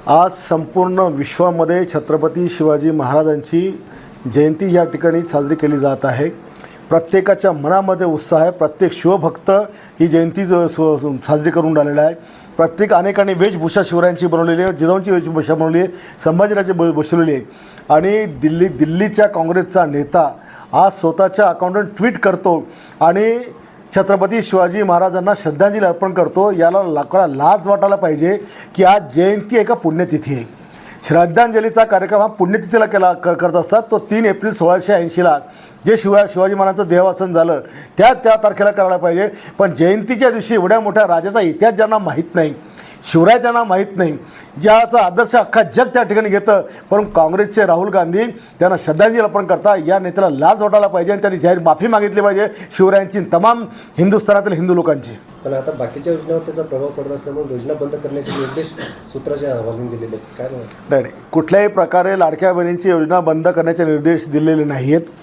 आज संपूर्ण विश्वामध्ये छत्रपती शिवाजी महाराजांची जयंती या ठिकाणी साजरी केली जात आहे। प्रत्येकाच्या मनामध्ये उत्साह आहे। प्रत्येक शिवभक्त ही जयंती साजरी करून राहिलेला आहे। प्रत्येक अनेकांनी वेशभूषा शिवरायांची बनवलेली आहे, जिजाऊंची वेशभूषा बनवली आहे, संभाजीराजे बसवलेली आहे। आणि दिल्लीच्या काँग्रेसचा नेता आज स्वतःच्या अकाउंटवर ट्विट करतो आणि छत्रपती शिवाजी महाराजांना श्रद्धांजली अर्पण करतो। याला लाज वाटायला पाहिजे की आज जयंती एका पुण्यतिथी आहे। श्रद्धांजलीचा कार्यक्रम हा पुण्यतिथीला करत असतात। तो 3 एप्रिल 1680ला जे शिवाजी महाराजांचं देहावसन झालं त्या तारखेला करायला पाहिजे। पण जयंतीच्या दिवशी एवढ्या मोठ्या राजाचा इतिहास ज्यांना माहीत नाही, शिवराय त्यांना माहीत नाही, ज्याचा आदर्श अख्खा जग त्या ठिकाणी घेतं, परंतु काँग्रेसचे राहुल गांधी त्यांना श्रद्धांजली अर्पण करता। या नेत्याला लाज वाटायला पाहिजे आणि त्यांनी जाहीर माफी मागितली पाहिजे शिवरायांची, तमाम हिंदुस्थानातील हिंदू लोकांची। पण आता बाकीच्या योजनांवर त्याचा प्रभाव पडत असल्यामुळे योजना बंद करण्याचे निर्देश सूत्राच्या अहवालाने दिलेले काय नाही, कुठल्याही प्रकारे लाडक्या बहिणींची योजना बंद करण्याचे निर्देश दिलेले नाही आहेत।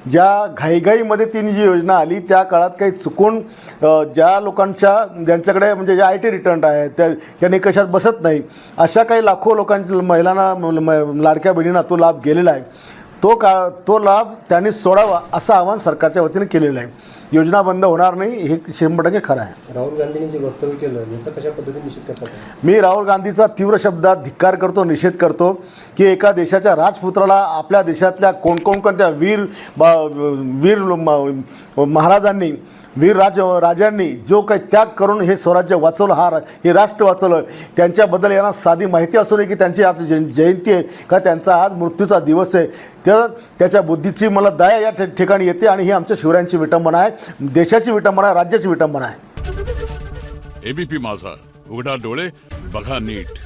ज्या घाईघाईमध्ये ती जी योजना आली त्या काळात काही चुकून ज्या लोकांच्या ज्यांच्याकडे म्हणजे ज्या IT रिटर्न आहे त्या निकषात बसत नाही अशा काही लाखो लोकांच्या महिलांना लाडक्या बहिणींना तो लाभ गेलेला आहे। तो लाभ त्यांनी सोडावा असं आवाहन सरकारच्या वतीने केलेलं आहे। योजना बंद होणार नाही हे 100% खरं आहे। राहुल गांधींनी जे वक्तव्य केलं याचा कशा पद्धतीने निषेध करतात? मी राहुल गांधीचा तीव्र शब्दात धिक्कार करतो, निषेध करतो की एका देशाच्या राजपुत्राला आपल्या देशातल्या कोणकोणत्या वीर महाराजांनी, राजांनी जो काही त्याग करून हे स्वराज्य वाचवलं, हे राष्ट्र वाचवलं, त्यांच्याबद्दल यांना साधी माहिती असू नये की त्यांची आज जयंती आहे का त्यांचा आज मृत्यूचा दिवस आहे। तर त्याच्या बुद्धीची मला दया या ठिकाणी येते आणि ही आमच्या शिवरायांची विटंबना आहे, देशाची विटंबना आहे, राज्याची विटंबना आहे। ABP माझा, उघडा डोळे बघा नीट।